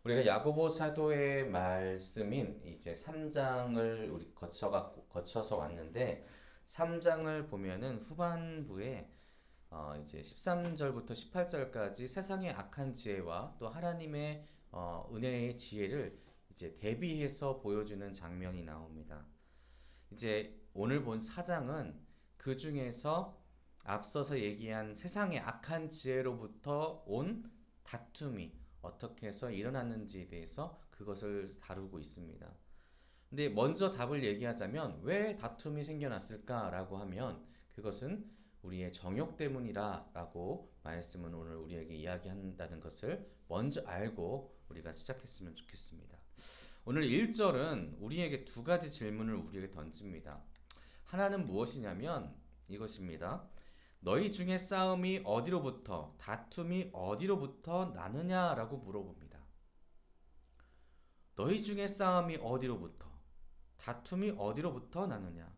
우리가 야고보 사도의 말씀인 이제 3장을 우리 거쳐서 왔는데 3장을 보면은 후반부에 이제 13절부터 18절까지 세상의 악한 지혜와 또 하나님의 은혜의 지혜를 이제 대비해서 보여주는 장면이 나옵니다. 이제 오늘 본 4장은 그 중에서 앞서서 얘기한 세상의 악한 지혜로부터 온 다툼이 어떻게 해서 일어났는지에 대해서 그것을 다루고 있습니다. 근데 먼저 답을 얘기하자면 왜 다툼이 생겨났을까라고 하면 그것은 우리의 정욕 때문이라고 말씀은 오늘 우리에게 이야기한다는 것을 먼저 알고 우리가 시작했으면 좋겠습니다. 오늘 1절은 우리에게 두 가지 질문을 우리에게 던집니다. 하나는 무엇이냐면 이것입니다. 너희 중에 싸움이 어디로부터, 다툼이 어디로부터 나느냐라고 물어봅니다. 너희 중에 싸움이 어디로부터, 다툼이 어디로부터 나느냐.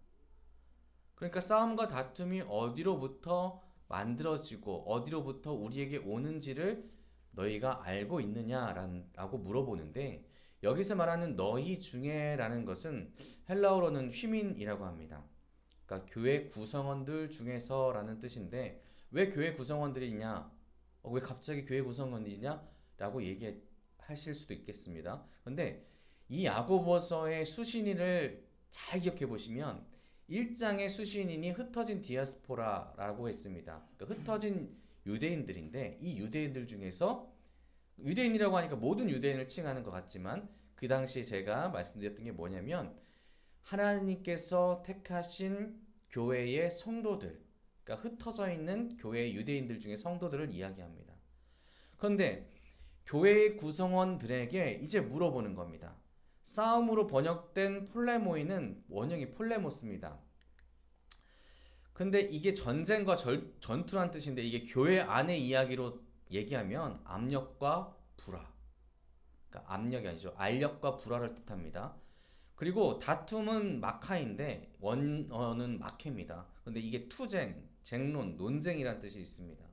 그러니까 싸움과 다툼이 어디로부터 만들어지고 어디로부터 우리에게 오는지를 너희가 알고 있느냐라고 물어보는데 여기서 말하는 너희 중에라는 것은 헬라어로는 휘민이라고 합니다. 그러니까 교회 구성원들 중에서라는 뜻인데 왜 교회 구성원들이냐? 왜 갑자기 교회 구성원들이냐? 라고 얘기하실 수도 있겠습니다. 근데 이 야고보서의 수신인을 잘 기억해 보시면 1장의 수신인이 흩어진 디아스포라라고 했습니다. 그러니까 흩어진 유대인들인데 이 유대인들 중에서 유대인이라고 하니까 모든 유대인을 칭하는 것 같지만 그 당시에 제가 말씀드렸던 게 뭐냐면 하나님께서 택하신 교회의 성도들, 그러니까 흩어져 있는 교회의 유대인들 중에 성도들을 이야기합니다. 그런데 교회의 구성원들에게 이제 물어보는 겁니다. 싸움으로 번역된 폴레모이는 원형이 폴레모스입니다. 근데 이게 전쟁과 전투란 뜻인데 이게 교회 안의 이야기로 얘기하면 압력과 불화. 그러니까 압력이 아니죠. 알력과 불화를 뜻합니다. 그리고 다툼은 마카인데 원어는 마케입니다. 근데 이게 투쟁, 쟁론, 논쟁이란 뜻이 있습니다.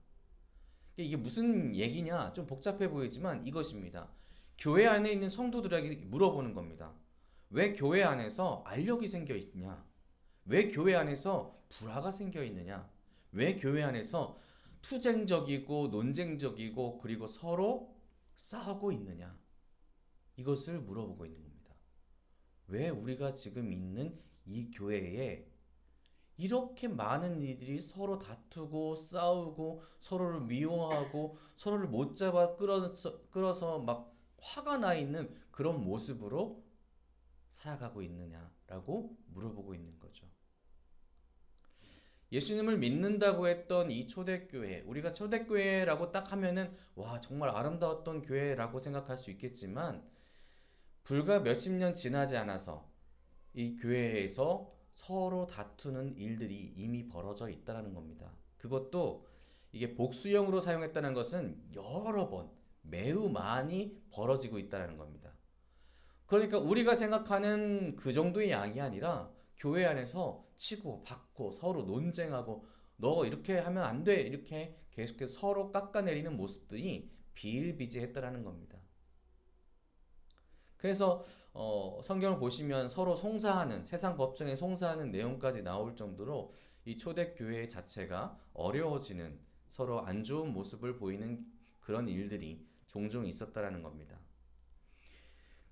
이게 무슨 얘기냐? 좀 복잡해 보이지만 이것입니다. 교회 안에 있는 성도들에게 물어보는 겁니다. 왜 교회 안에서 알력이 생겨 있냐? 왜 교회 안에서 불화가 생겨 있느냐? 왜 교회 안에서 투쟁적이고 논쟁적이고 그리고 서로 싸우고 있느냐? 이것을 물어보고 있는 겁니다. 왜 우리가 지금 있는 이 교회에 이렇게 많은 이들이 서로 다투고 싸우고 서로를 미워하고 서로를 못 잡아 끌어서 막 화가 나 있는 그런 모습으로 살아가고 있느냐라고 물어보고 있는 거죠. 예수님을 믿는다고 했던 이 초대교회, 우리가 초대교회라고 딱 하면은 와 정말 아름다웠던 교회라고 생각할 수 있겠지만 불과 몇십 년 지나지 않아서 이 교회에서 서로 다투는 일들이 이미 벌어져 있다는 겁니다. 그것도 이게 복수형으로 사용했다는 것은 여러 번 매우 많이 벌어지고 있다는 겁니다. 그러니까 우리가 생각하는 그 정도의 양이 아니라 교회 안에서 치고 받고 서로 논쟁하고 너 이렇게 하면 안 돼 이렇게 계속해서 서로 깎아내리는 모습들이 비일비재했다는 겁니다. 그래서 성경을 보시면 서로 송사하는 세상 법정에 송사하는 내용까지 나올 정도로 이 초대교회 자체가 어려워지는 서로 안 좋은 모습을 보이는 그런 일들이 종종 있었다라는 겁니다.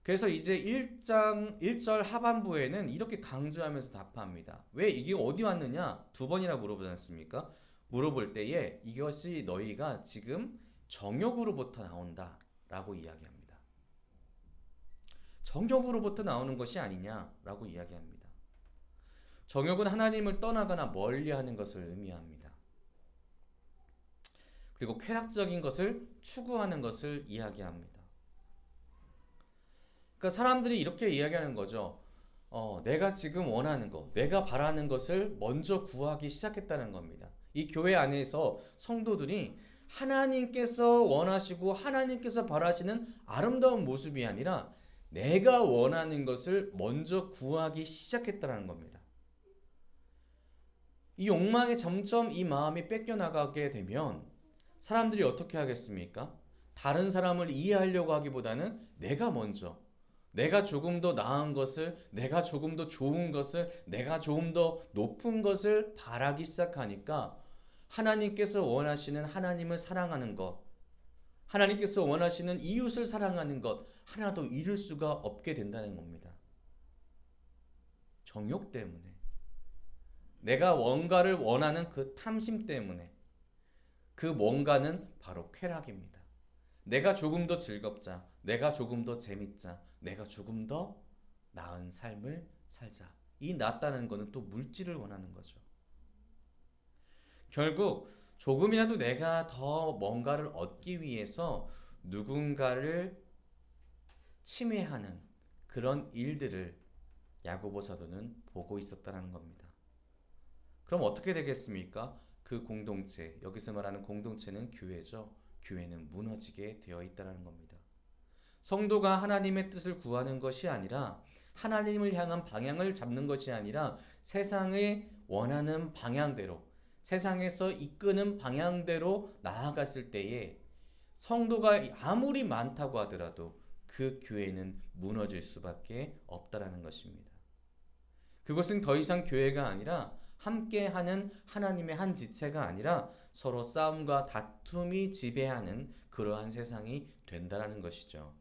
그래서 이제 1장 1절 하반부에는 이렇게 강조하면서 답합니다. 왜 이게 어디 왔느냐? 두 번이나 물어보지 않습니까? 물어볼 때에 이것이 너희가 지금 정욕으로부터 나온다라고 이야기합니다. 정욕으로부터 나오는 것이 아니냐라고 이야기합니다. 정욕은 하나님을 떠나거나 멀리하는 것을 의미합니다. 그리고 쾌락적인 것을 추구하는 것을 이야기합니다. 그러니까 사람들이 이렇게 이야기하는 거죠. 내가 지금 원하는 것, 내가 바라는 것을 먼저 구하기 시작했다는 겁니다. 이 교회 안에서 성도들이 하나님께서 원하시고 하나님께서 바라시는 아름다운 모습이 아니라 내가 원하는 것을 먼저 구하기 시작했다는 겁니다. 이 욕망에 점점 이 마음이 뺏겨나가게 되면 사람들이 어떻게 하겠습니까? 다른 사람을 이해하려고 하기보다는 내가 먼저, 내가 조금 더 나은 것을, 내가 조금 더 좋은 것을, 내가 조금 더 높은 것을 바라기 시작하니까 하나님께서 원하시는 하나님을 사랑하는 것, 하나님께서 원하시는 이웃을 사랑하는 것 하나도 이룰 수가 없게 된다는 겁니다. 정욕 때문에. 내가 뭔가를 원하는 그 탐심 때문에. 그 뭔가는 바로 쾌락입니다. 내가 조금 더 즐겁자. 내가 조금 더 재밌자. 내가 조금 더 나은 삶을 살자. 이 낫다는 것은 또 물질을 원하는 거죠. 결국 조금이라도 내가 더 뭔가를 얻기 위해서 누군가를 침해하는 그런 일들을 야고보 사도는 보고 있었다는 겁니다. 그럼 어떻게 되겠습니까? 그 공동체, 여기서 말하는 공동체는 교회죠. 교회는 무너지게 되어 있다는 겁니다. 성도가 하나님의 뜻을 구하는 것이 아니라 하나님을 향한 방향을 잡는 것이 아니라 세상의 원하는 방향대로, 세상에서 이끄는 방향대로 나아갔을 때에 성도가 아무리 많다고 하더라도 그 교회는 무너질 수밖에 없다라는 것입니다. 그것은 더 이상 교회가 아니라 함께하는 하나님의 한 지체가 아니라 서로 싸움과 다툼이 지배하는 그러한 세상이 된다라는 것이죠.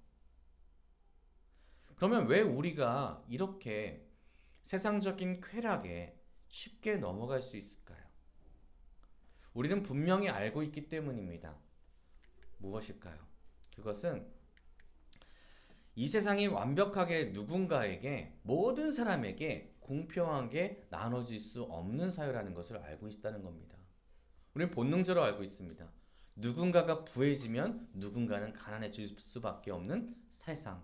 그러면 왜 우리가 이렇게 세상적인 쾌락에 쉽게 넘어갈 수 있을까요? 우리는 분명히 알고 있기 때문입니다. 무엇일까요? 그것은 이 세상이 완벽하게 누군가에게, 모든 사람에게 공평하게 나눠질 수 없는 사회라는 것을 알고 있다는 겁니다. 우리는 본능적으로 알고 있습니다. 누군가가 부해지면 누군가는 가난해질 수밖에 없는 세상.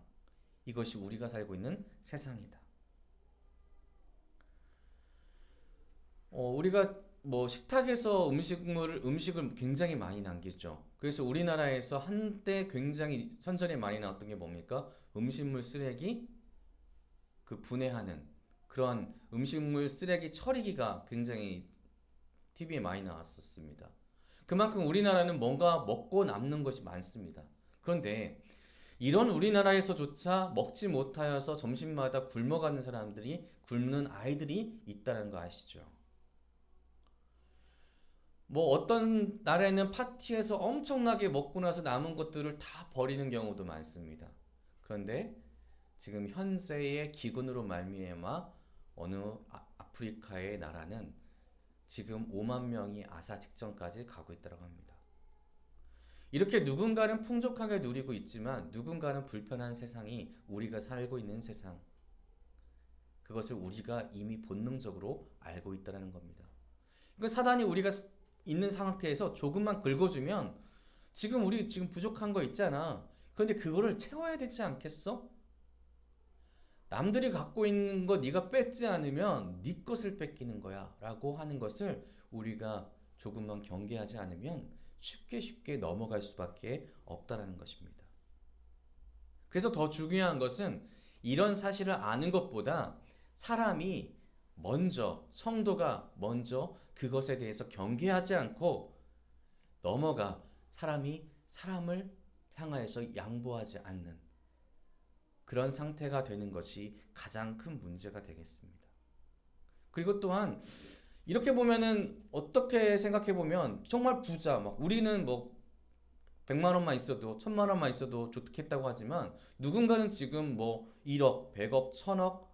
이것이 우리가 살고 있는 세상이다. 우리가 뭐 식탁에서 음식을 굉장히 많이 남기죠. 그래서 우리나라에서 한때 굉장히 선전에 많이 나왔던 게 뭡니까? 음식물 쓰레기 그 분해하는 그런 음식물 쓰레기 처리기가 굉장히 TV에 많이 나왔었습니다. 그만큼 우리나라는 뭔가 먹고 남는 것이 많습니다. 그런데 이런 우리나라에서조차 먹지 못하여서 점심마다 굶어가는 사람들이, 굶는 아이들이 있다는 거 아시죠? 뭐 어떤 날에는 파티에서 엄청나게 먹고 나서 남은 것들을 다 버리는 경우도 많습니다. 그런데 지금 현세의 기근으로 말미암아 어느 아프리카의 나라는 지금 5만 명이 아사 직전까지 가고 있다고 합니다. 이렇게 누군가는 풍족하게 누리고 있지만 누군가는 불편한 세상이 우리가 살고 있는 세상. 그것을 우리가 이미 본능적으로 알고 있다는 겁니다. 그러니까 사단이 우리가 있는 상태에서 조금만 긁어주면 우리 지금 부족한 거 있잖아. 그런데 그거를 채워야 되지 않겠어? 남들이 갖고 있는 거 네가 뺏지 않으면 네 것을 뺏기는 거야 라고 하는 것을 우리가 조금만 경계하지 않으면 쉽게 넘어갈 수밖에 없다는 것입니다. 그래서 더 중요한 것은 이런 사실을 아는 것보다 사람이 먼저, 성도가 먼저 그것에 대해서 경계하지 않고 넘어가 사람이 사람을 향하여서 양보하지 않는 그런 상태가 되는 것이 가장 큰 문제가 되겠습니다. 그리고 또한 이렇게 보면은 어떻게 생각해 보면 정말 부자, 막 우리는 뭐 100만 원만 있어도 1000만 원만 있어도 좋겠다고 하지만 누군가는 지금 뭐 1억, 100억, 1000억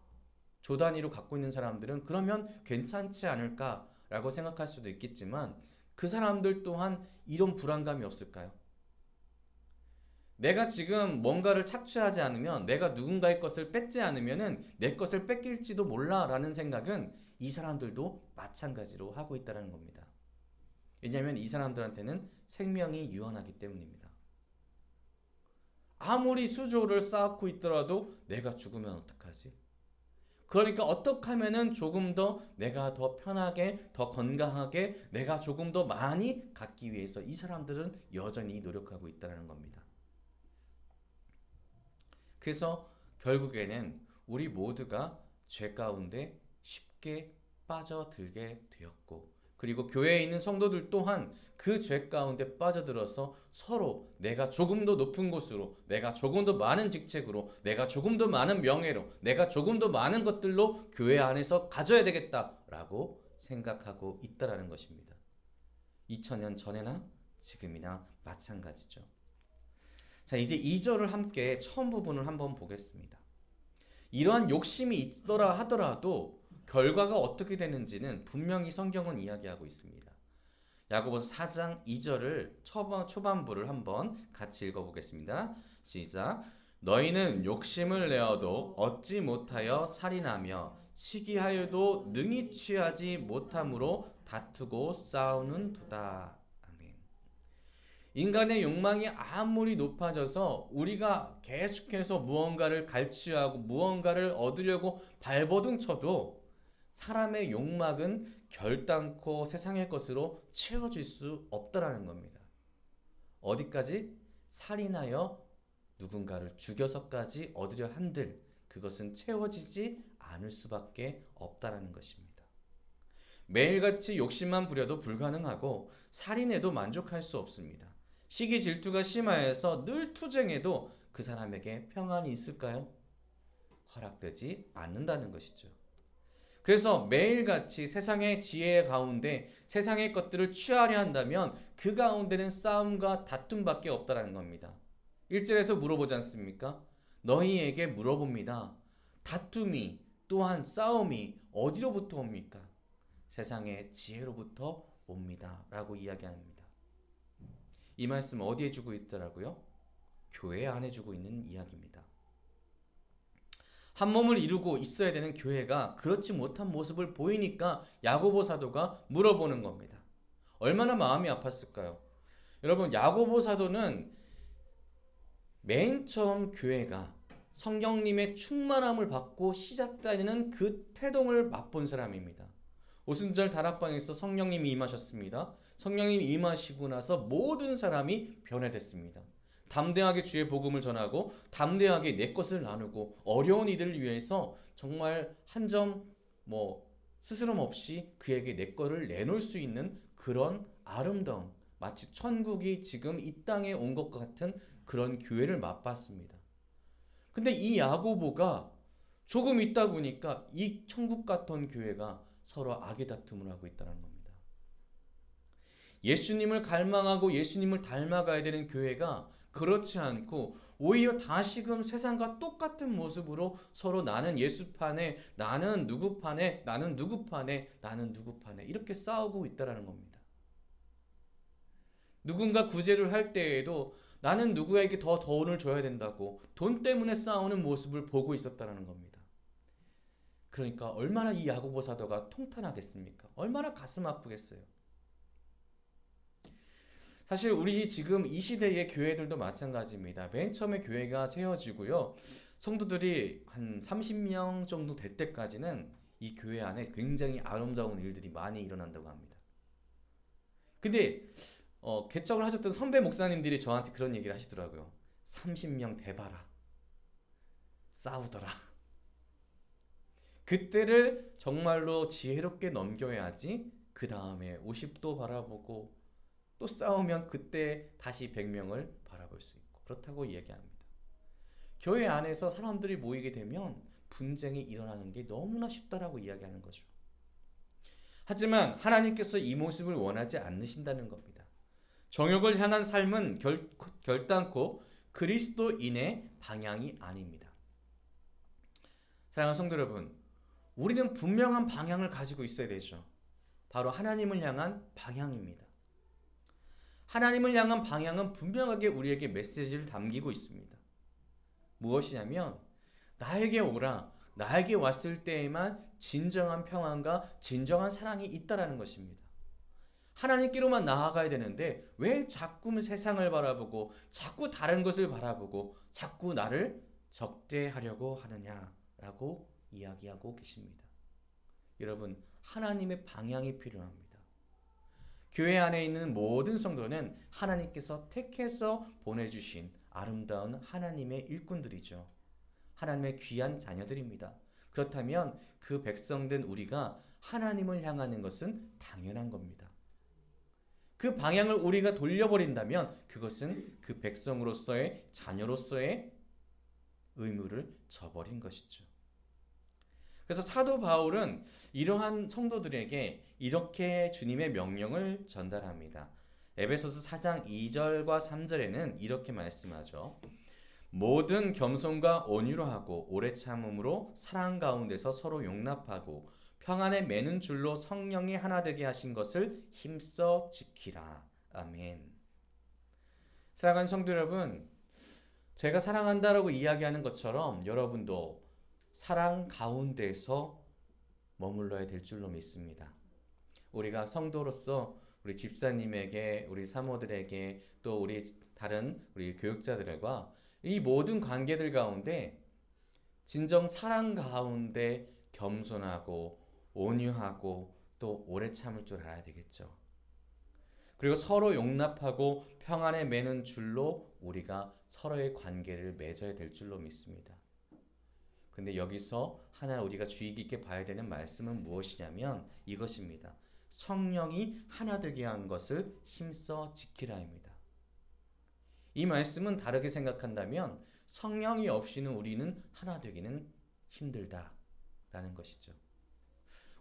조 단위로 갖고 있는 사람들은 그러면 괜찮지 않을까라고 생각할 수도 있겠지만 그 사람들 또한 이런 불안감이 없을까요? 내가 지금 뭔가를 착취하지 않으면, 내가 누군가의 것을 뺏지 않으면은 내 것을 뺏길지도 몰라라는 생각은 이 사람들도 마찬가지로 하고 있다는 겁니다. 왜냐하면 이 사람들한테는 생명이 유한하기 때문입니다. 아무리 수조를 쌓고 있더라도 내가 죽으면 어떡하지? 그러니까 어떻게 하면은 조금 더 내가 더 편하게, 더 건강하게, 내가 조금 더 많이 갖기 위해서 이 사람들은 여전히 노력하고 있다는 겁니다. 그래서 결국에는 우리 모두가 죄 가운데 쉽게 빠져들게 되었고, 그리고 교회에 있는 성도들 또한 그 죄 가운데 빠져들어서 서로 내가 조금 더 높은 곳으로, 내가 조금 더 많은 직책으로, 내가 조금 더 많은 명예로, 내가 조금 더 많은 것들로 교회 안에서 가져야 되겠다라고 생각하고 있다라는 것입니다. 2000년 전에나 지금이나 마찬가지죠. 자, 이제 2절을 함께 처음 부분을 한번 보겠습니다. 이러한 욕심이 있더라 하더라도 결과가 어떻게 되는지는 분명히 성경은 이야기하고 있습니다. 야고보서 4장 2절을 초반부를 한번 같이 읽어보겠습니다. 시작. 너희는 욕심을 내어도 얻지 못하여 살인하며 시기하여도 능히 취하지 못함으로 다투고 싸우는도다. 아멘. 인간의 욕망이 아무리 높아져서 우리가 계속해서 무언가를 갈취하고 무언가를 얻으려고 발버둥 쳐도 사람의 욕망은 결단코 세상의 것으로 채워질 수 없다라는 겁니다. 어디까지? 살인하여 누군가를 죽여서까지 얻으려 한들 그것은 채워지지 않을 수밖에 없다라는 것입니다. 매일같이 욕심만 부려도 불가능하고 살인해도 만족할 수 없습니다. 시기 질투가 심하여서 늘 투쟁해도 그 사람에게 평안이 있을까요? 허락되지 않는다는 것이죠. 그래서 매일같이 세상의 지혜 가운데 세상의 것들을 취하려 한다면 그 가운데는 싸움과 다툼밖에 없다는 겁니다. 1절에서 물어보지 않습니까? 너희에게 물어봅니다. 다툼이 또한 싸움이 어디로부터 옵니까? 세상의 지혜로부터 옵니다. 라고 이야기합니다. 이 말씀 어디에 주고 있더라고요? 교회 안에 주고 있는 이야기입니다. 한 몸을 이루고 있어야 되는 교회가 그렇지 못한 모습을 보이니까 야고보 사도가 물어보는 겁니다. 얼마나 마음이 아팠을까요? 여러분, 야고보 사도는 맨 처음 교회가 성령님의 충만함을 받고 시작되는 그 태동을 맛본 사람입니다. 오순절 다락방에서 성령님이 임하셨습니다. 성령님이 임하시고 나서 모든 사람이 변화됐습니다. 담대하게 주의 복음을 전하고 담대하게 내 것을 나누고 어려운 이들을 위해서 정말 한 점 스스럼 없이 그에게 내 것을 내놓을 수 있는 그런 아름다운, 마치 천국이 지금 이 땅에 온 것 같은 그런 교회를 맛봤습니다. 근데 이 야고보가 조금 있다 보니까 이 천국 같은 교회가 서로 악의 다툼을 하고 있다는 겁니다. 예수님을 갈망하고 예수님을 닮아가야 되는 교회가 그렇지 않고 오히려 다시금 세상과 똑같은 모습으로 서로 나는 예수파네, 나는 누구파네, 나는 누구파네, 나는 누구파네 이렇게 싸우고 있다는 겁니다. 누군가 구제를 할 때에도 나는 누구에게 더 돈을 줘야 된다고 돈 때문에 싸우는 모습을 보고 있었다는 겁니다. 그러니까 얼마나 이 야고보 사도가 통탄하겠습니까? 얼마나 가슴 아프겠어요. 사실 우리 지금 이 시대의 교회들도 마찬가지입니다. 맨 처음에 교회가 세워지고요. 성도들이 한 30명 정도 될 때까지는 이 교회 안에 굉장히 아름다운 일들이 많이 일어난다고 합니다. 근데 개척을 하셨던 선배 목사님들이 저한테 그런 얘기를 하시더라고요. 30명 돼봐라. 싸우더라. 그때를 정말로 지혜롭게 넘겨야지 그 다음에 50도 바라보고 또 싸우면 그때 다시 100명을 바라볼 수 있고 그렇다고 이야기합니다. 교회 안에서 사람들이 모이게 되면 분쟁이 일어나는 게 너무나 쉽다라고 이야기하는 거죠. 하지만 하나님께서 이 모습을 원하지 않으신다는 겁니다. 정욕을 향한 삶은 결단코 그리스도인의 방향이 아닙니다. 사랑하는 성도 여러분, 우리는 분명한 방향을 가지고 있어야 되죠. 바로 하나님을 향한 방향입니다. 하나님을 향한 방향은 분명하게 우리에게 메시지를 담기고 있습니다. 무엇이냐면 나에게 오라, 나에게 왔을 때에만 진정한 평안과 진정한 사랑이 있다라는 것입니다. 하나님께로만 나아가야 되는데 왜 자꾸 세상을 바라보고 자꾸 다른 것을 바라보고 자꾸 나를 적대하려고 하느냐라고 이야기하고 계십니다. 여러분, 하나님의 방향이 필요합니다. 교회 안에 있는 모든 성도는 하나님께서 택해서 보내주신 아름다운 하나님의 일꾼들이죠. 하나님의 귀한 자녀들입니다. 그렇다면 그 백성된 우리가 하나님을 향하는 것은 당연한 겁니다. 그 방향을 우리가 돌려버린다면 그것은 그 백성으로서의 자녀로서의 의무를 저버린 것이죠. 그래서 사도 바울은 이러한 성도들에게 이렇게 주님의 명령을 전달합니다. 에베소서 4장 2절과 3절에는 이렇게 말씀하죠. 모든 겸손과 온유로 하고 오래 참음으로 사랑 가운데서 서로 용납하고 평안에 매는 줄로 성령이 하나 되게 하신 것을 힘써 지키라. 아멘. 사랑하는 성도 여러분, 제가 사랑한다라고 이야기하는 것처럼 여러분도 사랑 가운데서 머물러야 될 줄로 믿습니다. 우리가 성도로서 우리 집사님에게, 우리 사모들에게, 또 우리 다른 우리 교육자들과 이 모든 관계들 가운데 진정 사랑 가운데 겸손하고 온유하고 또 오래 참을 줄 알아야 되겠죠. 그리고 서로 용납하고 평안에 매는 줄로 우리가 서로의 관계를 맺어야 될 줄로 믿습니다. 그런데 여기서 하나 우리가 주의 깊게 봐야 되는 말씀은 무엇이냐면 이것입니다. 성령이 하나 되게 한 것을 힘써 지키라입니다. 이 말씀은 다르게 생각한다면 성령이 없이는 우리는 하나 되기는 힘들다라는 것이죠.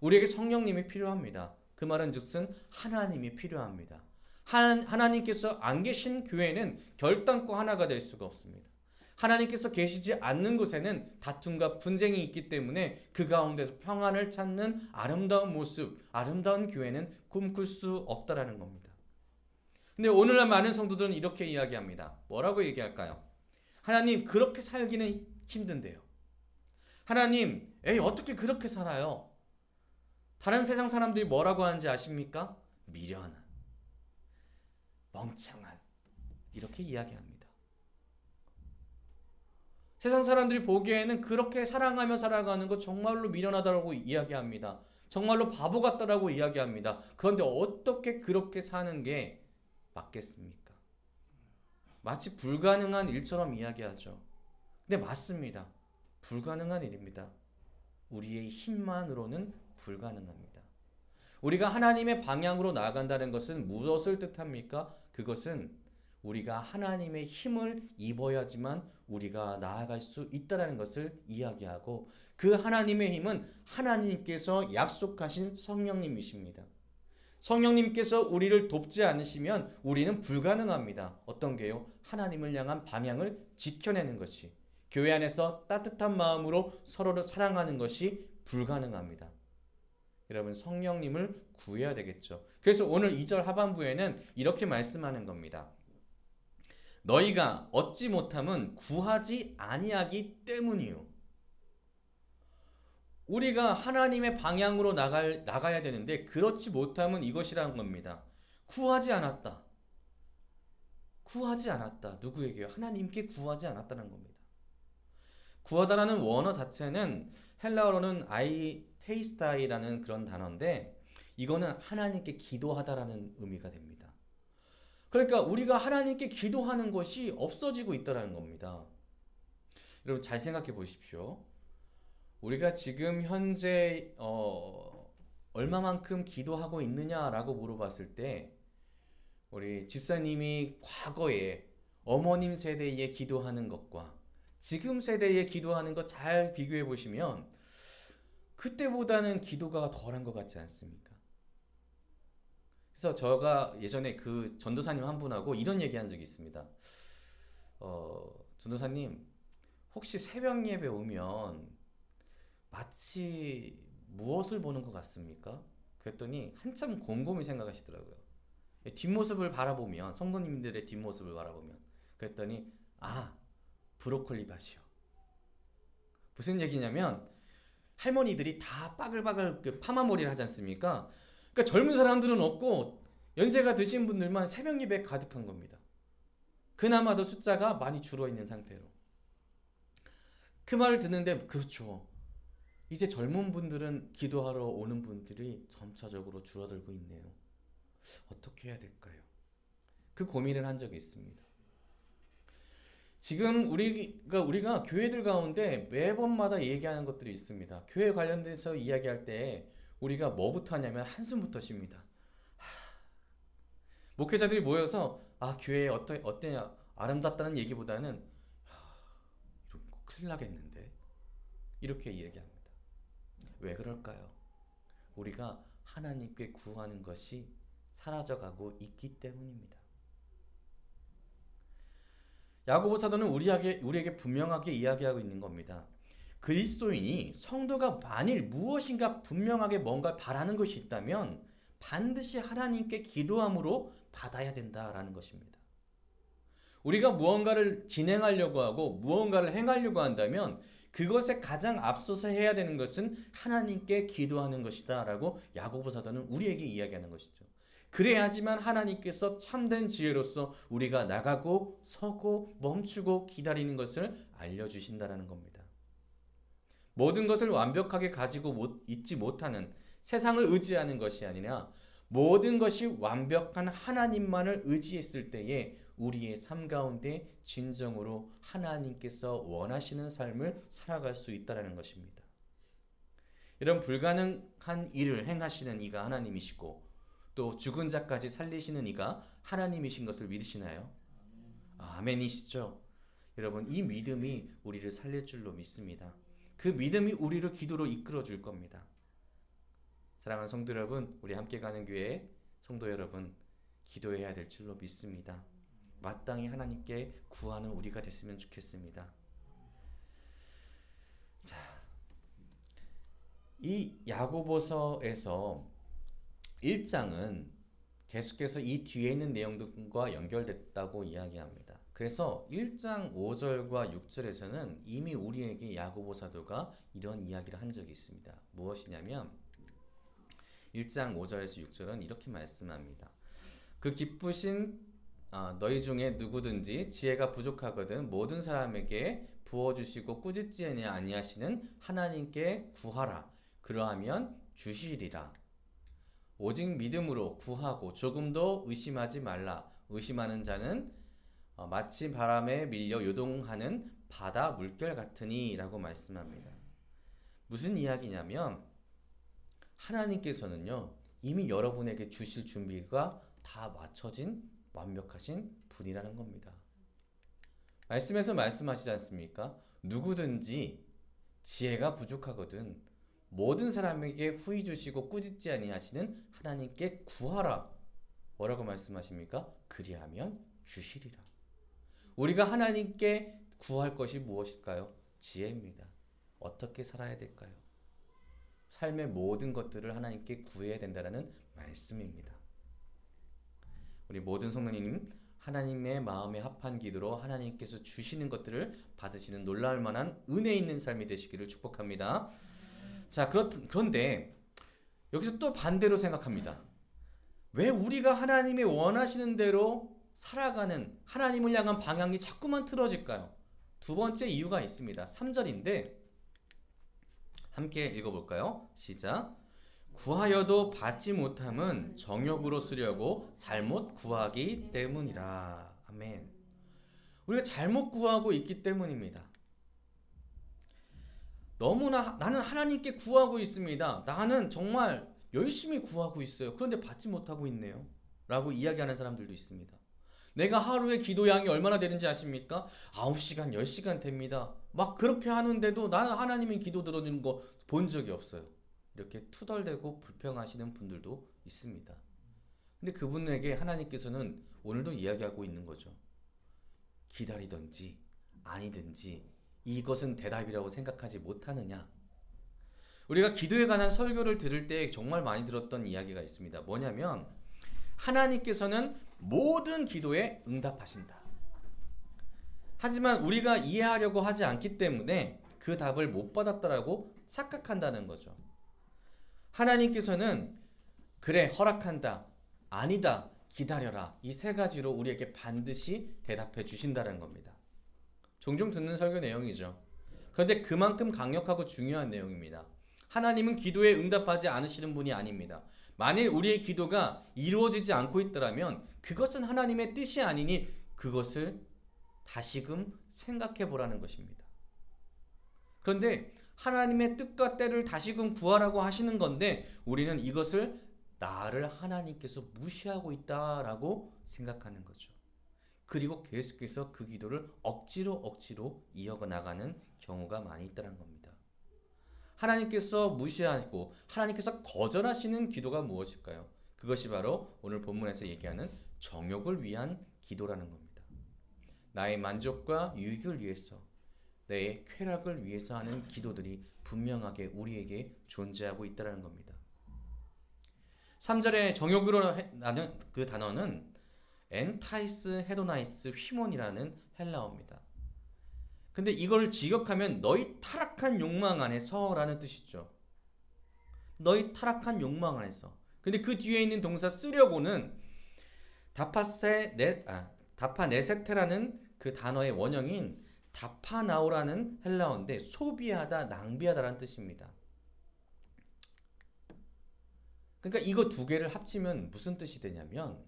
우리에게 성령님이 필요합니다. 그 말은 즉슨 하나님이 필요합니다. 하나님께서 안 계신 교회는 결단코 하나가 될 수가 없습니다. 하나님께서 계시지 않는 곳에는 다툼과 분쟁이 있기 때문에 그 가운데서 평안을 찾는 아름다운 모습, 아름다운 교회는 꿈꿀 수 없다라는 겁니다. 근데 오늘날 많은 성도들은 이렇게 이야기합니다. 뭐라고 얘기할까요? 하나님, 그렇게 살기는 힘든데요. 하나님, 에이, 어떻게 그렇게 살아요? 다른 세상 사람들이 뭐라고 하는지 아십니까? 미련한, 멍청한, 이렇게 이야기합니다. 세상 사람들이 보기에는 그렇게 사랑하며 살아가는 거 정말로 미련하다고 이야기합니다. 정말로 바보 같다라고 이야기합니다. 그런데 어떻게 그렇게 사는 게 맞겠습니까? 마치 불가능한 일처럼 이야기하죠. 근데 맞습니다. 불가능한 일입니다. 우리의 힘만으로는 불가능합니다. 우리가 하나님의 방향으로 나아간다는 것은 무엇을 뜻합니까? 그것은 우리가 하나님의 힘을 입어야지만 우리가 나아갈 수 있다는 것을 이야기하고 그 하나님의 힘은 하나님께서 약속하신 성령님이십니다. 성령님께서 우리를 돕지 않으시면 우리는 불가능합니다. 어떤 게요? 하나님을 향한 방향을 지켜내는 것이, 교회 안에서 따뜻한 마음으로 서로를 사랑하는 것이 불가능합니다. 여러분, 성령님을 구해야 되겠죠. 그래서 오늘 2절 하반부에는 이렇게 말씀하는 겁니다. 너희가 얻지 못함은 구하지 아니하기 때문이요. 우리가 하나님의 방향으로 나가야 되는데 그렇지 못함은 이것이라는 겁니다. 구하지 않았다. 구하지 않았다. 누구에게요? 하나님께 구하지 않았다는 겁니다. 구하다라는 원어 자체는 헬라어로는 아이테이스타이라는 그런 단어인데 이거는 하나님께 기도하다라는 의미가 됩니다. 그러니까 우리가 하나님께 기도하는 것이 없어지고 있다는 겁니다. 여러분 잘 생각해 보십시오. 우리가 지금 현재 얼마만큼 기도하고 있느냐라고 물어봤을 때 우리 집사님이 과거에 어머님 세대에 기도하는 것과 지금 세대에 기도하는 것 잘 비교해 보시면 그때보다는 기도가 덜한 것 같지 않습니까? 그래서 제가 예전에 그 전도사님 한 분하고 이런 얘기한 적이 있습니다. 전도사님, 혹시 새벽 예배 오면 마치 무엇을 보는 것 같습니까? 그랬더니 한참 곰곰이 생각하시더라고요. 뒷모습을 바라보면, 성도님들의 뒷모습을 바라보면, 그랬더니 브로콜리 밭이요. 무슨 얘기냐면 할머니들이 다 빠글빠글 파마머리를 하지 않습니까? 그러니까 젊은 사람들은 없고 연세가 드신 분들만 새벽 예배에 가득한 겁니다. 그나마도 숫자가 많이 줄어 있는 상태로. 그 말을 듣는데 그렇죠. 이제 젊은 분들은 기도하러 오는 분들이 점차적으로 줄어들고 있네요. 어떻게 해야 될까요? 그 고민을 한 적이 있습니다. 지금 우리가 교회들 가운데 매번마다 얘기하는 것들이 있습니다. 교회 관련돼서 이야기할 때 우리가 뭐부터 하냐면 한숨부터 쉽니다. 목회자들이 모여서 교회 어때냐 아름답다는 얘기보다는 이런 거 큰일 나겠는데 이렇게 이야기합니다. 왜 그럴까요? 우리가 하나님께 구하는 것이 사라져가고 있기 때문입니다. 야고보 사도는 우리에게 분명하게 이야기하고 있는 겁니다. 그리스도인이 성도가 만일 무엇인가 분명하게 뭔가 바라는 것이 있다면 반드시 하나님께 기도함으로 받아야 된다라는 것입니다. 우리가 무언가를 진행하려고 하고 무언가를 행하려고 한다면 그것에 가장 앞서서 해야 되는 것은 하나님께 기도하는 것이다 라고 야고보 사도는 우리에게 이야기하는 것이죠. 그래야지만 하나님께서 참된 지혜로서 우리가 나가고 서고 멈추고 기다리는 것을 알려주신다라는 겁니다. 모든 것을 완벽하게 가지고 있지 못하는 세상을 의지하는 것이 아니라 모든 것이 완벽한 하나님만을 의지했을 때에 우리의 삶 가운데 진정으로 하나님께서 원하시는 삶을 살아갈 수 있다는 것입니다. 이런 불가능한 일을 행하시는 이가 하나님이시고 또 죽은 자까지 살리시는 이가 하나님이신 것을 믿으시나요? 아멘이시죠? 여러분, 이 믿음이 우리를 살릴 줄로 믿습니다. 그 믿음이 우리를 기도로 이끌어 줄 겁니다. 사랑하는 성도 여러분, 우리 함께 가는 교회 성도 여러분, 기도해야 될 줄로 믿습니다. 마땅히 하나님께 구하는 우리가 됐으면 좋겠습니다. 자, 이 야고보서에서 1장은 계속해서 이 뒤에 있는 내용들과 연결됐다고 이야기합니다. 그래서 1장 5절과 6절에서는 이미 우리에게 야고보 사도가 이런 이야기를 한 적이 있습니다. 무엇이냐면 1장 5절에서 6절은 이렇게 말씀합니다. 그 기쁘신 너희 중에 누구든지 지혜가 부족하거든 모든 사람에게 부어주시고 꾸짖지 아니하시는 하나님께 구하라. 그러하면 주시리라. 오직 믿음으로 구하고 조금도 의심하지 말라. 의심하는 자는 마치 바람에 밀려 요동하는 바다 물결 같으니 라고 말씀합니다. 무슨 이야기냐면 하나님께서는요 이미 여러분에게 주실 준비가 다 맞춰진 완벽하신 분이라는 겁니다. 말씀에서 말씀하시지 않습니까? 누구든지 지혜가 부족하거든 모든 사람에게 후히 주시고 꾸짖지 아니하시는 하나님께 구하라. 뭐라고 말씀하십니까? 그리하면 주시리라. 우리가 하나님께 구할 것이 무엇일까요? 지혜입니다. 어떻게 살아야 될까요? 삶의 모든 것들을 하나님께 구해야 된다는 말씀입니다. 우리 모든 성도님, 하나님의 마음에 합한 기도로 하나님께서 주시는 것들을 받으시는 놀라울 만한 은혜 있는 삶이 되시기를 축복합니다. 자, 그런데 여기서 또 반대로 생각합니다. 왜 우리가 하나님이 원하시는 대로 살아가는 하나님을 향한 방향이 자꾸만 틀어질까요? 두 번째 이유가 있습니다. 3절인데 함께 읽어볼까요? 시작. 구하여도 받지 못함은 정욕으로 쓰려고 잘못 구하기 때문이라. 아멘. 우리가 잘못 구하고 있기 때문입니다. 너무나 나는 하나님께 구하고 있습니다. 나는 정말 열심히 구하고 있어요. 그런데 받지 못하고 있네요. 라고 이야기하는 사람들도 있습니다. 내가 하루에 기도량이 얼마나 되는지 아십니까? 9시간, 10시간 됩니다. 막 그렇게 하는데도 나는 하나님이 기도 들어주는 거 본 적이 없어요. 이렇게 투덜대고 불평하시는 분들도 있습니다. 근데 그분에게 하나님께서는 오늘도 이야기하고 있는 거죠. 기다리든지 아니든지 이것은 대답이라고 생각하지 못하느냐. 우리가 기도에 관한 설교를 들을 때 정말 많이 들었던 이야기가 있습니다. 뭐냐면 하나님께서는 모든 기도에 응답하신다. 하지만 우리가 이해하려고 하지 않기 때문에 그 답을 못 받았다라고 착각한다는 거죠. 하나님께서는 그래 허락한다, 아니다, 기다려라 이 세 가지로 우리에게 반드시 대답해 주신다는 겁니다. 종종 듣는 설교 내용이죠. 그런데 그만큼 강력하고 중요한 내용입니다. 하나님은 기도에 응답하지 않으시는 분이 아닙니다. 만일 우리의 기도가 이루어지지 않고 있더라면 그것은 하나님의 뜻이 아니니 그것을 다시금 생각해 보라는 것입니다. 그런데 하나님의 뜻과 때를 다시금 구하라고 하시는 건데 우리는 이것을 나를 하나님께서 무시하고 있다라고 생각하는 거죠. 그리고 계속해서 그 기도를 억지로 이어가 나가는 경우가 많이 있다는 겁니다. 하나님께서 무시하고 하나님께서 거절하시는 기도가 무엇일까요? 그것이 바로 오늘 본문에서 얘기하는 정욕을 위한 기도라는 겁니다. 나의 만족과 유익을 위해서, 내 쾌락을 위해서 하는 기도들이 분명하게 우리에게 존재하고 있다는 겁니다. 3절에 정욕으로 나는 그 단어는 엔타이스 헤도나이스 휘몬이라는 헬라어입니다. 근데 이걸 직역하면 너희 타락한 욕망 안에서라는 뜻이죠. 너희 타락한 욕망 안에서. 근데 그 뒤에 있는 동사 쓰려고는 다파네세테라는 그 단어의 원형인 다파나오라는 헬라어인데 소비하다, 낭비하다라는 뜻입니다. 그러니까 이거 두 개를 합치면 무슨 뜻이 되냐면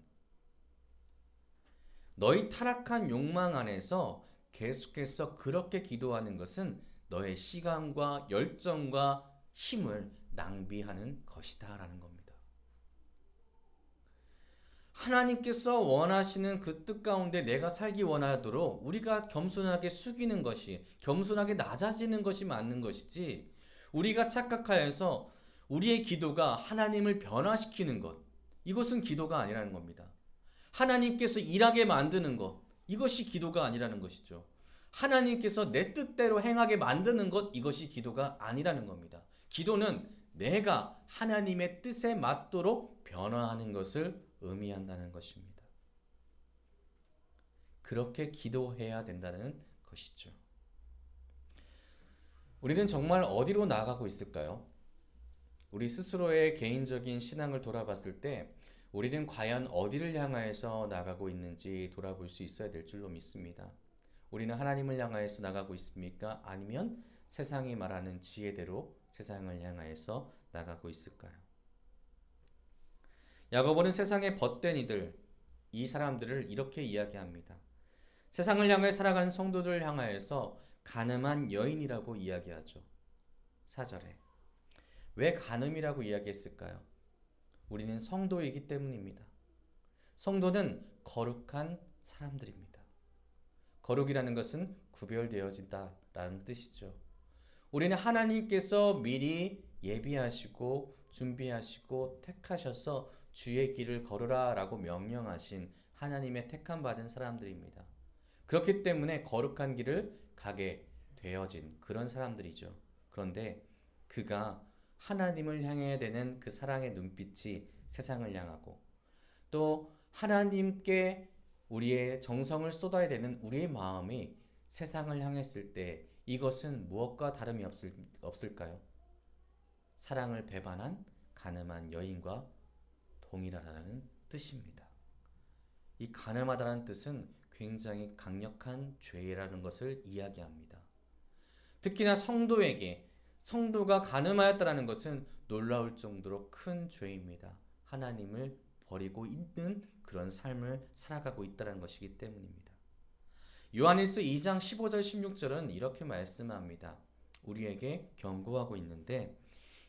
너희 타락한 욕망 안에서 계속해서 그렇게 기도하는 것은 너의 시간과 열정과 힘을 낭비하는 것이다 라는 겁니다. 하나님께서 원하시는 그 뜻 가운데 내가 살기 원하도록 우리가 겸손하게 숙이는 것이, 겸손하게 낮아지는 것이 맞는 것이지, 우리가 착각하여서 우리의 기도가 하나님을 변화시키는 것, 이것은 기도가 아니라는 겁니다. 하나님께서 일하게 만드는 것, 이것이 기도가 아니라는 것이죠. 하나님께서 내 뜻대로 행하게 만드는 것, 이것이 기도가 아니라는 겁니다. 기도는 내가 하나님의 뜻에 맞도록 변화하는 것을 의미한다는 것입니다. 그렇게 기도해야 된다는 것이죠. 우리는 정말 어디로 나아가고 있을까요? 우리 스스로의 개인적인 신앙을 돌아봤을 때 우리는 과연 어디를 향하여서 나가고 있는지 돌아볼 수 있어야 될 줄로 믿습니다. 우리는 하나님을 향하여서 나가고 있습니까? 아니면 세상이 말하는 지혜대로 세상을 향하여서 나가고 있을까요? 야고보는 세상의 벗된 이들, 이 사람들을 이렇게 이야기합니다. 세상을 향해 살아가는 성도들을 향하여서 간음한 여인이라고 이야기하죠. 4절에. 왜 간음이라고 이야기했을까요? 우리는 성도이기 때문입니다. 성도는 거룩한 사람들입니다. 거룩이라는 것은 구별되어진다라는 뜻이죠. 우리는 하나님께서 미리 예비하시고 준비하시고 택하셔서 주의 길을 걸으라 라고 명령하신 하나님의 택함 받은 사람들입니다. 그렇기 때문에 거룩한 길을 가게 되어진 그런 사람들이죠. 그런데 그가 하나님을 향해야 되는 그 사랑의 눈빛이 세상을 향하고 또 하나님께 우리의 정성을 쏟아야 되는 우리의 마음이 세상을 향했을 때 이것은 무엇과 다름이 없을까요? 사랑을 배반한 간음한 여인과 동일하다는 뜻입니다. 이 간음하다는 뜻은 굉장히 강력한 죄라는 것을 이야기합니다. 특히나 성도에게 성도가 간음하였다는 것은 놀라울 정도로 큰 죄입니다. 하나님을 버리고 있는 그런 삶을 살아가고 있다는 것이기 때문입니다. 요한일서 2장 15절 16절은 이렇게 말씀합니다. 우리에게 경고하고 있는데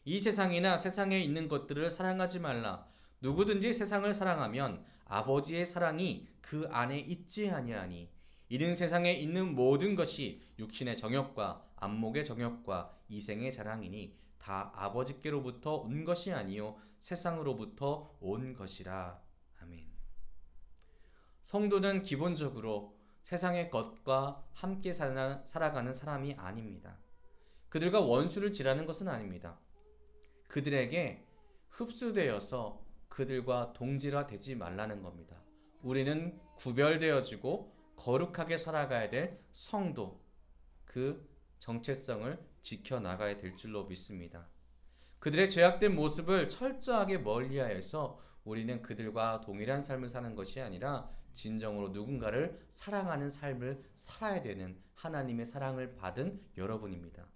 이 세상이나 세상에 있는 것들을 사랑하지 말라. 누구든지 세상을 사랑하면 아버지의 사랑이 그 안에 있지 아니하니 이는 세상에 있는 모든 것이 육신의 정욕과 안목의 정욕과 이생의 자랑이니 다 아버지께로부터 온 것이 아니요 세상으로부터 온 것이라. 아멘. 성도는 기본적으로 세상의 것과 함께 살아가는 사람이 아닙니다. 그들과 원수를 지라는 것은 아닙니다. 그들에게 흡수되어서 그들과 동질화되지 말라는 겁니다. 우리는 구별되어지고 거룩하게 살아가야 될 성도, 그 정체성을 지켜나가야 될 줄로 믿습니다. 그들의 죄악된 모습을 철저하게 멀리하여서 우리는 그들과 동일한 삶을 사는 것이 아니라 진정으로 누군가를 사랑하는 삶을 살아야 되는 하나님의 사랑을 받은 여러분입니다.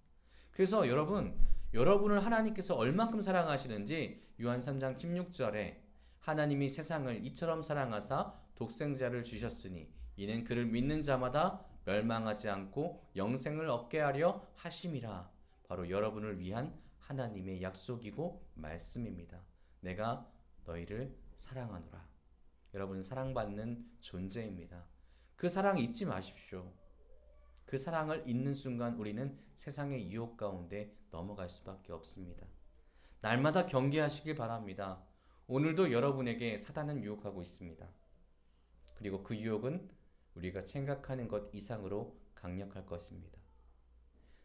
그래서 여러분을 하나님께서 얼만큼 사랑하시는지 요한 3장 16절에 하나님이 세상을 이처럼 사랑하사 독생자를 주셨으니 이는 그를 믿는 자마다 멸망하지 않고 영생을 얻게 하려 하심이라. 바로 여러분을 위한 하나님의 약속이고 말씀입니다. 내가 너희를 사랑하노라. 여러분은 사랑받는 존재입니다. 그 사랑 잊지 마십시오. 그 사랑을 잊는 순간 우리는 세상의 유혹 가운데 넘어갈 수밖에 없습니다. 날마다 경계하시길 바랍니다. 오늘도 여러분에게 사단은 유혹하고 있습니다. 그리고 그 유혹은 우리가 생각하는 것 이상으로 강력할 것입니다.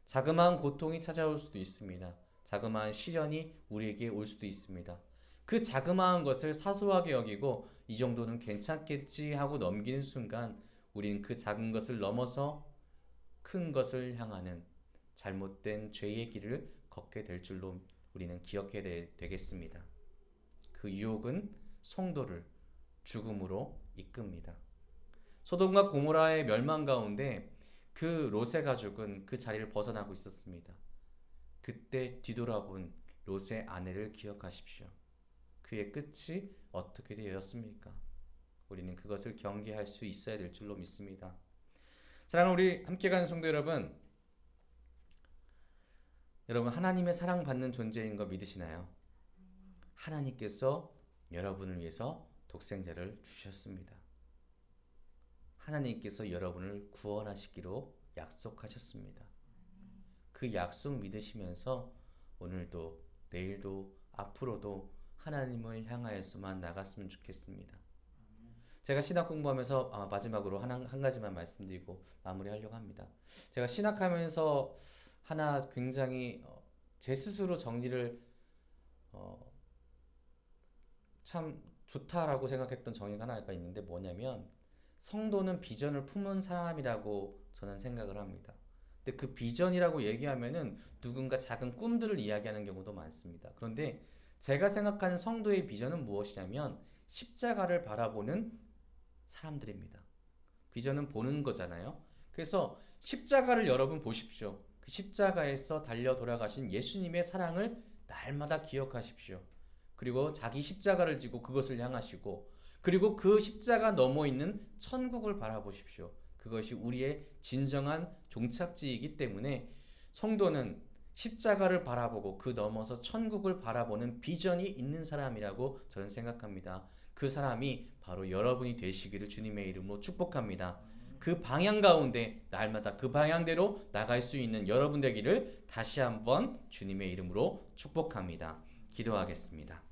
자그마한 고통이 찾아올 수도 있습니다. 자그마한 시련이 우리에게 올 수도 있습니다. 그 자그마한 것을 사소하게 여기고 이 정도는 괜찮겠지 하고 넘기는 순간 우리는 그 작은 것을 넘어서 큰 것을 향하는 잘못된 죄의 길을 걷게 될 줄로 우리는 기억해야 되겠습니다. 그 유혹은 성도를 죽음으로 이끕니다. 소돔과 고모라의 멸망 가운데 그 롯의 가족은 그 자리를 벗어나고 있었습니다. 그때 뒤돌아본 롯의 아내를 기억하십시오. 그의 끝이 어떻게 되었습니까? 우리는 그것을 경계할 수 있어야 될 줄로 믿습니다. 사랑하는 우리 함께 가는 성도 여러분, 여러분 하나님의 사랑받는 존재인 거 믿으시나요? 하나님께서 여러분을 위해서 독생자를 주셨습니다. 하나님께서 여러분을 구원하시기로 약속하셨습니다. 그 약속 믿으시면서 오늘도 내일도 앞으로도 하나님을 향하여서만 나갔으면 좋겠습니다. 제가 신학 공부하면서 마지막으로 한 가지만 말씀드리고 마무리하려고 합니다. 제가 신학하면서 하나 굉장히 제 스스로 정리를 참 좋다라고 생각했던 정의가 하나가 있는데 뭐냐면 성도는 비전을 품은 사람이라고 저는 생각을 합니다. 근데 그 비전이라고 얘기하면은 누군가 작은 꿈들을 이야기하는 경우도 많습니다. 그런데 제가 생각하는 성도의 비전은 무엇이냐면 십자가를 바라보는 사람들입니다. 비전은 보는 거잖아요. 그래서 십자가를 여러분 보십시오. 그 십자가에서 달려 돌아가신 예수님의 사랑을 날마다 기억하십시오. 그리고 자기 십자가를 지고 그것을 향하시고 그리고 그 십자가 넘어 있는 천국을 바라보십시오. 그것이 우리의 진정한 종착지이기 때문에 성도는 십자가를 바라보고 그 넘어서 천국을 바라보는 비전이 있는 사람이라고 저는 생각합니다. 그 사람이 바로 여러분이 되시기를 주님의 이름으로 축복합니다. 그 방향 가운데 날마다 그 방향대로 나갈 수 있는 여러분 되기를 다시 한번 주님의 이름으로 축복합니다. 기도하겠습니다.